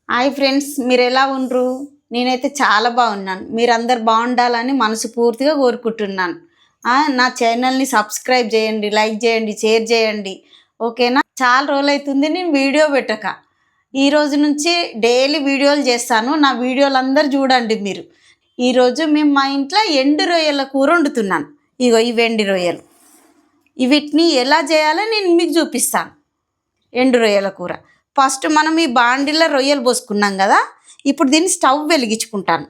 Hi friends, మీరు ఎలా ఉండ్రు? నేనైతే చాలా బాగున్నాను. మీరందరు బాగుండాలని మనస్ఫూర్తిగా కోరుకుంటున్నాను. నా ఛానల్ని సబ్స్క్రైబ్ చేయండి, లైక్ చేయండి, షేర్ చేయండి. ఓకేనా? చాలా రోజులైతుంది నేను వీడియో పెట్టక. ఈ రోజు నుంచి డైలీ వీడియోలు చేస్తాను. నా వీడియోలు అందరు చూడండి మీరు. ఈరోజు మేము మా ఇంట్లో ఎండు రొయ్యల కూర వండుతున్నాను. ఇగో ఈ ఎండు రొయ్యలు, వీటిని ఎలా చేయాలో నేను మీకు చూపిస్తాను. ఎండు రొయ్యల కూర ఫస్ట్ మనం ఈ బాండిలో రొయ్యలు పోసుకున్నాం కదా. ఇప్పుడు దీన్ని స్టవ్ వెలిగించుకుంటాను.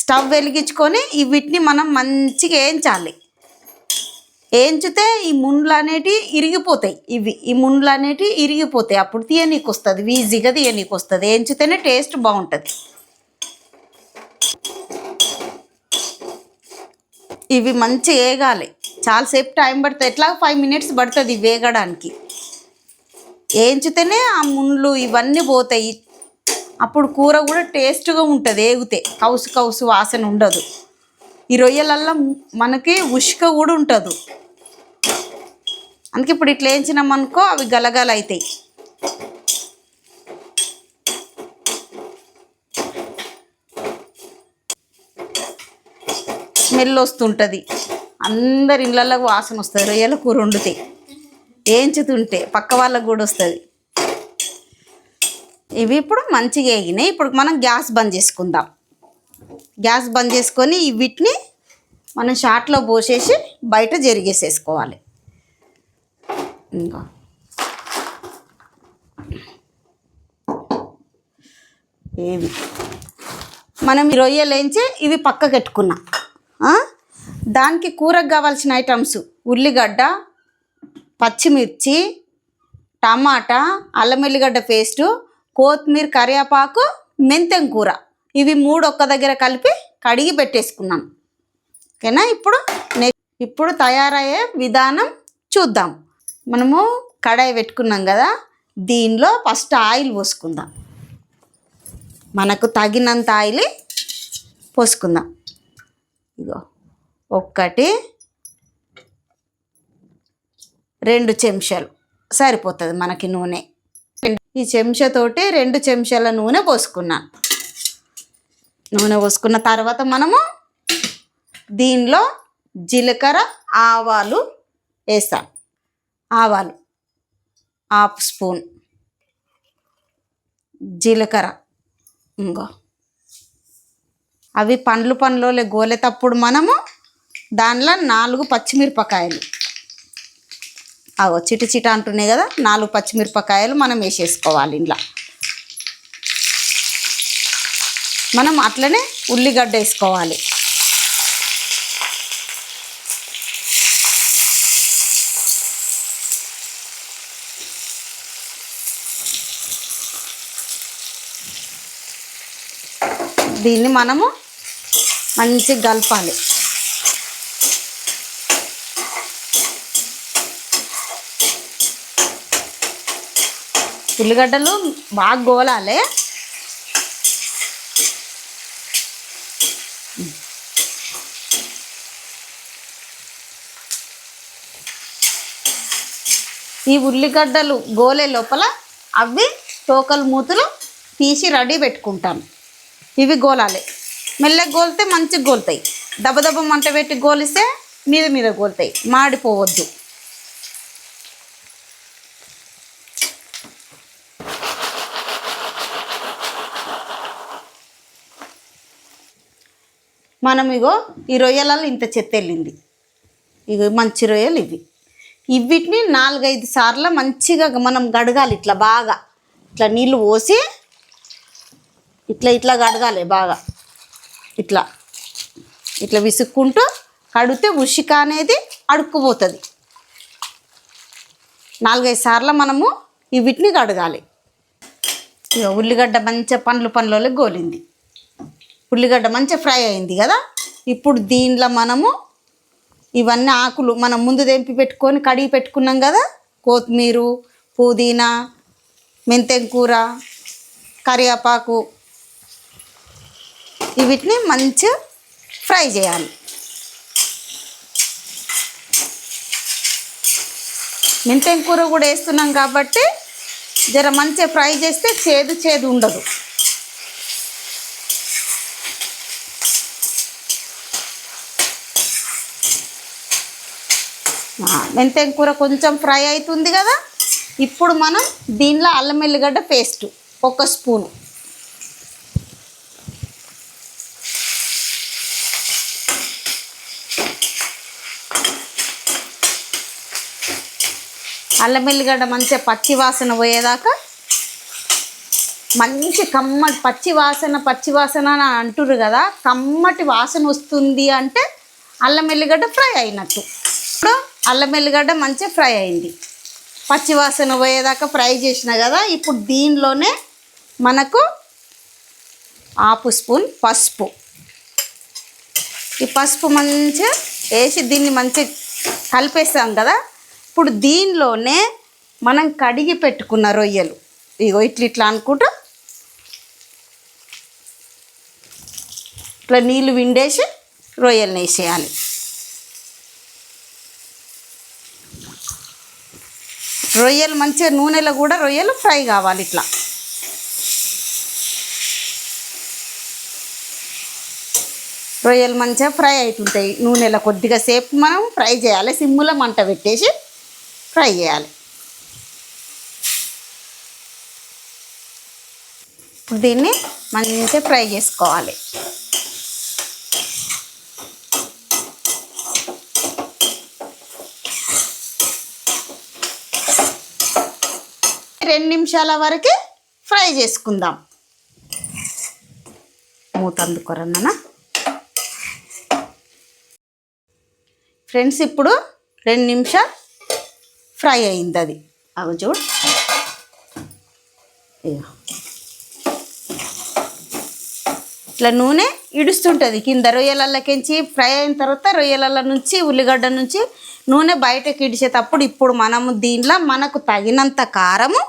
స్టవ్ వెలిగించుకొని వీటిని మనం మంచిగా వేయించాలి. వేయించితే ఈ ముండ్లు అనేటివి ఇరిగిపోతాయి. ఈ ముండ్లు అనేటివి ఇరిగిపోతాయి. అప్పుడు తీయనీకి వస్తుంది, ఈజీగా తీయనీకి వస్తుంది. వేయించితేనే టేస్ట్ బాగుంటుంది. ఇవి మంచిగా వేగాలి. చాలాసేపు టైం పడుతుంది. ఎట్లా 5 minutes పడుతుంది వేగడానికి. వేయించితేనే ఆ ముండ్లు ఇవన్నీ పోతాయి. అప్పుడు కూర కూడా టేస్ట్గా ఉంటుంది. వేగితే కౌసు కౌసు వాసన ఉండదు. ఈ రొయ్యలల్లో మనకి ఉష్క కూడా ఉంటుంది. అందుకే ఇప్పుడు ఇట్లా వేయించినామనుకో అవి గలగల అవుతాయి. స్మెల్ వస్తుంటుంది. అందరి ఇళ్ళల్లో వాసన వస్తుంది రొయ్యల కూర వండితే. వేయించుతుంటే పక్క వాళ్ళకు కూడా వస్తుంది. ఇవి ఇప్పుడు మంచిగా వేగినాయి. ఇప్పుడు మనం గ్యాస్ బంద్ చేసుకుందాం. గ్యాస్ బంద్ చేసుకొని వీటిని మనం షాట్లో పోసేసి బయట జరిగేసేసుకోవాలి. ఇంకా ఏవి మనం ఈ రొయ్యలు వేయించి ఇవి పక్కకు పెట్టుకున్నాం. దానికి కూరకు కావాల్సిన ఐటమ్స్ ఉల్లిగడ్డ, పచ్చిమిర్చి, టమాటా, అల్లం వెల్లిగడ్డ పేస్టు, కొత్తిమీర, కరివేపాకు, మెంతెం కూర. ఇవి 3 ఒక్క దగ్గర కలిపి కడిగి పెట్టేసుకున్నాను. ఓకేనా? ఇప్పుడు తయారయ్యే విధానం చూద్దాం. మనము కడాయి పెట్టుకున్నాం కదా, దీనిలో ఫస్ట్ ఆయిల్ పోసుకుందాం. మనకు తగినంత ఆయిల్ పోసుకుందాం. ఇగో 1 2 చెంచాలు సరిపోతుంది మనకి నూనె. ఈ చెంచాతోటి 2 చెంచాల నూనె పోసుకున్నాను. నూనె పోసుకున్న తర్వాత మనము దీనిలో జీలకర్ర, ఆవాలు వేస్తాం. ఆవాలు 1/2 స్పూన్, జీలకర్ర. ఇంకో అవి పండ్లు గోలేటప్పుడు మనము దానిలో 4 పచ్చిమిరపకాయలు, చిట చిట అంటున్నాయి కదా, 4 పచ్చిమిరపకాయలు మనం వేసేసుకోవాలి. ఇంట్లో మనం అట్లనే ఉల్లిగడ్డ వేసుకోవాలి. దీన్ని మనము మంచిగా కలపాలి. ఉల్లిగడ్డలు బాగా గోలాలి. ఈ ఉల్లిగడ్డలు గోలే లోపల అవి తోకలు మూతులు తీసి రెడీ పెట్టుకుంటాను. ఇవి గోలాలి. మెల్లగా గోలితే మంచిగా గోలుతాయి. దెబ్బ మంట పెట్టి గోలిస్తే మీద గోలుతాయి, మాడిపోవద్దు. మనం ఈ రొయ్యలలో ఇంత చెత్త వెళ్ళింది. మంచి రొయ్యలు వీటిని 4-5 సార్లు మంచిగా మనం గడగాలి. ఇట్లా బాగా ఇట్లా నీళ్ళు పోసి ఇట్లా గడగాలి బాగా. ఇట్లా విసుక్కుంటూ కడిగితే ఉషిక అనేది అడుక్కుపోతుంది. 4-5 సార్లు మనము వీటిని కడగాలి. ఉల్లిగడ్డ మంచిగా పండ్లు గోలింది. ఉల్లిగడ్డ మంచిగా ఫ్రై అయింది కదా. ఇప్పుడు దీనిలో మనము ఇవన్నీ ఆకులు మనం ముందు తెంపి పెట్టుకొని కడిగి పెట్టుకున్నాం కదా, కొత్తిమీర, పుదీనా, మెంతెం కూర, కరివేపాకు, వీటిని మంచిగా ఫ్రై చేయాలి. మెంతెం కూర కూడా వేస్తున్నాం కాబట్టి జర మంచిగా ఫ్రై చేస్తే చేదు చేదు ఉండదు. మెంతెం కూర కొంచెం ఫ్రై అవుతుంది కదా. ఇప్పుడు మనం దీనిలో అల్లం ఎల్లిగడ్డ పేస్ట్ 1 స్పూను, అల్లం ఎల్లిగడ్డ మంచిగా పచ్చి వాసన పోయేదాకా మంచి కమ్మటి పచ్చి వాసన అని అంటుర్రు కదా, కమ్మటి వాసన వస్తుంది అంటే అల్లం ఎల్లిగడ్డ ఫ్రై అయినట్టు. ఇప్పుడు అల్లం ఎల్లిగడ్డ మంచిగా ఫ్రై అయింది, పచ్చి వాసన పోయేదాకా ఫ్రై చేసిన కదా. ఇప్పుడు దీనిలోనే మనకు 1/2 స్పూన్ పసుపు, ఈ పసుపు మంచిగా వేసి దీన్ని మంచిగా కలిపేస్తాం కదా. ఇప్పుడు దీనిలోనే మనం కడిగి పెట్టుకున్న రొయ్యలు ఇగో ఇట్లా అనుకుంటా ఇట్లా నీళ్ళు విండేసి రొయ్యలను వేసేయాలి. రొయ్యలు మంచిగా నూనెలో కూడా రొయ్యలు ఫ్రై కావాలి. ఇట్లా రొయ్యలు మంచిగా ఫ్రై అవుతుంటాయి నూనెలో. కొద్దిగా సేపు మనం ఫ్రై చేయాలి, సిమ్ములో మంట పెట్టేసి ఫ్రై చేయాలి. ఇప్పుడు దీన్ని మంచిగా ఫ్రై చేసుకోవాలి. రెండు నిమిషాల వరకు ఫ్రై చేసుకుందాం. మూత అందుకోరన్నా ఫ్రెండ్స్. ఇప్పుడు 2 నిమిషాలు ఫ్రై అయింది అది. అవి చూడు ఇట్లా నూనె ఇడుస్తుంటుంది కింద రొయ్యలకి. ఫ్రై అయిన తర్వాత రొయ్యల నుంచి ఉల్లిగడ్డ నుంచి నూనె బయటకు ఇడిచేటప్పుడు ఇప్పుడు మనము దీనిలో మనకు తగినంత కారము,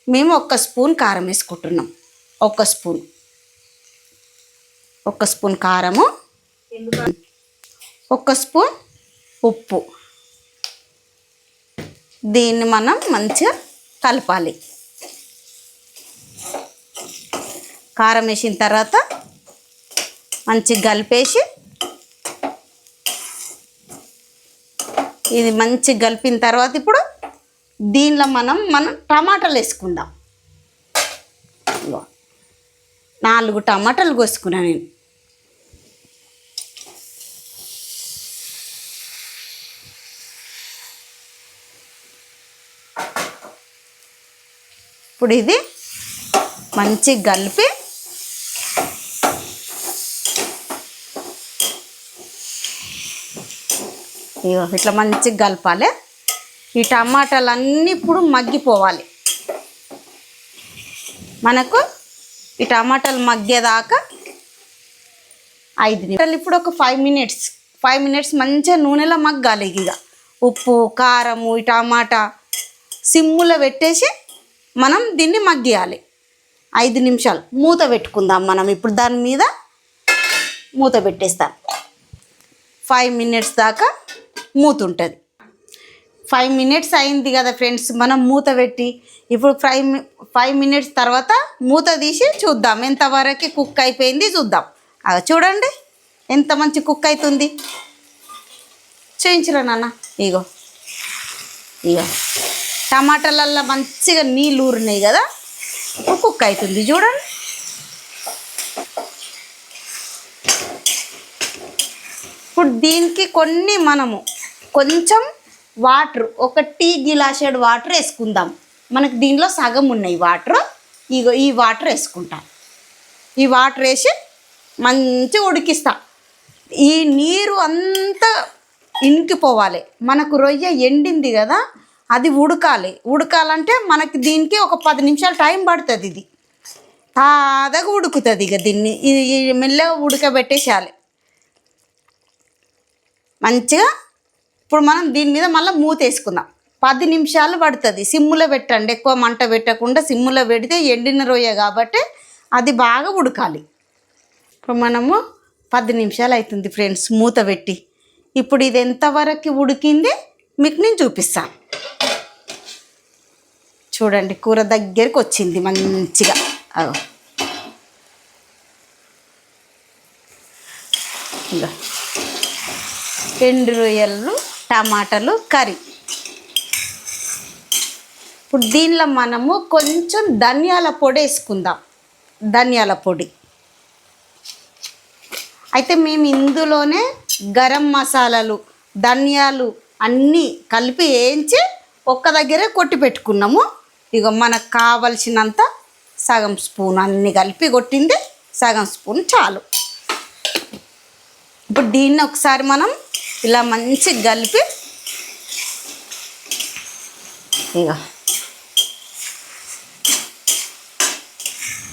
మేము 1 స్పూన్ కారం వేసుకుంటున్నాం. 1 స్పూన్ కారము, 1 స్పూన్ ఉప్పు. దీన్ని మనం మంచిగా కలపాలి. కారం వేసిన తర్వాత మంచిగా కలిపేసి ఇది మంచిగా కలిపిన తర్వాత ఇప్పుడు దీనిలో మనం టమాటాలు వేసుకుందాం. 4 టమాటాలు కోసుకున్నా నేను. ఇప్పుడు ఇది మంచిగా కలిపి ఇట్లా మంచిగా కలపాలి. ఈ టమాటాలు అన్నీ ఇప్పుడు మగ్గిపోవాలి. మనకు ఈ టమాటాలు మగ్గేదాకా 5 నిమిషాలు. ఇప్పుడు ఒక 5 మినిట్స్ మంచిగా నూనెలో మగ్గాలి. ఇక ఉప్పు కారము ఈ టమాటా సిమ్ములో పెట్టేసి మనం దీన్ని మగ్గియాలి. 5 నిమిషాలు మూత పెట్టుకుందాం మనం. ఇప్పుడు దాని మీద మూత పెట్టేస్తాం. 5 మినిట్స్ దాకా మూత ఉంటుంది. 5 మినిట్స్ అయింది కదా ఫ్రెండ్స్, మనం మూత పెట్టి ఇప్పుడు 5 మినిట్స్ తర్వాత మూత తీసి చూద్దాం ఎంతవరకు కుక్ అయిపోయింది చూద్దాం. చూడండి ఎంత మంచి కుక్ అవుతుంది. చూయించరా నాన్న. ఇగో టమాటాలల్లో మంచిగా నీళ్ళు ఊరినాయి కదా, కుక్ అవుతుంది చూడండి. ఇప్పుడు దీనికి మనము కొంచెం వాటర్, 1 టీ గ్లాసెడ్ వాటర్ వేసుకుందాం. మనకు దీనిలో సగం ఉన్నాయి వాటర్. ఇగో ఈ వాటర్ వేసుకుంటాం. ఈ వాటర్ వేసి మంచిగా ఉడికిస్తా. ఈ నీరు అంతా ఇంకిపోవాలి. మనకు రొయ్య ఎండింది కదా, అది ఉడకాలంటే మనకి దీనికి ఒక 10 నిమిషాలు టైం పడుతుంది. ఇది తాదగా ఉడుకుతుంది. ఇక దీన్ని ఇది మెల్లగా ఉడకబెట్టేసేయాలి మంచిగా. ఇప్పుడు మనం దీని మీద మళ్ళీ మూత వేసుకుందాం. 10 నిమిషాలు పడుతుంది. సిమ్ములో పెట్టండి, ఎక్కువ మంట పెట్టకుండా సిమ్ములో పెడితే ఎండిన రొయ్య కాబట్టి అది బాగా ఉడకాలి. ఇప్పుడు మనము 10 నిమిషాలు అవుతుంది ఫ్రెండ్స్ మూత పెట్టి. ఇప్పుడు ఇది ఎంతవరకు ఉడికింది మీకు నేను చూపిస్తాను. చూడండి కూర దగ్గరికి వచ్చింది మంచిగా. అగో ఇక ఎండు రొయ్యలు టమాటాలు కర్రీ. ఇప్పుడు దీనిలో మనము కొంచెం ధనియాల పొడి వేసుకుందాం. ధనియాల పొడి అయితే మేము ఇందులోనే గరం మసాలాలు ధనియాలు అన్నీ కలిపి వేయించి ఒక్క దగ్గరే కొట్టి పెట్టుకున్నాము. ఇక మనకు కావలసినంత సగం స్పూన్ అన్నీ కలిపి కొట్టింది, సగం స్పూన్ చాలు. ఇప్పుడు దీన్ని ఒకసారి మనం ఇలా మంచిగా కలిపి ఇక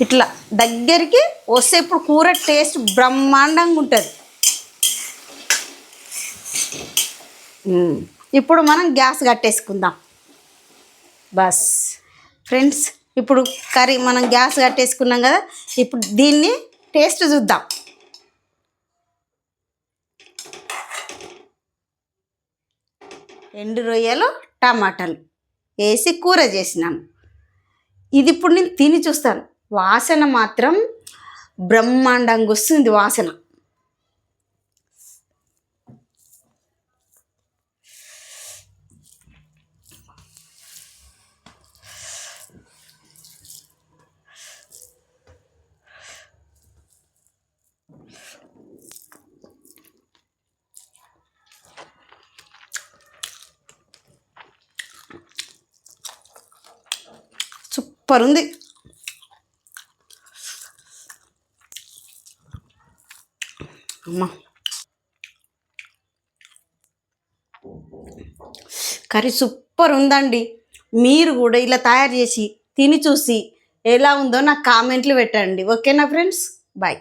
ఇట్లా దగ్గరికి వస్తే ఇప్పుడు కూర టేస్ట్ బ్రహ్మాండంగా ఉంటుంది. ఇప్పుడు మనం గ్యాస్ కట్టేసుకుందాం. బస్ ఫ్రెండ్స్, ఇప్పుడు కర్రీ మనం గ్యాస్ కట్టేసుకున్నాం కదా. ఇప్పుడు దీన్ని టేస్ట్ చూద్దాం. ఎండు రొయ్యలు టమాటాలు వేసి కూర చేసినాను. ఇది ఇప్పుడు నేను తిని చూస్తాను. వాసన మాత్రం బ్రహ్మాండంగా వస్తుంది వాసన. సూపర్ ఉంది. అమ్మా కర్రీ సూపర్ ఉందండి. మీరు కూడా ఇలా తయారు చేసి తిని చూసి ఎలా ఉందో నాకు కామెంట్లు పెట్టండి. ఓకేనా ఫ్రెండ్స్? బాయ్.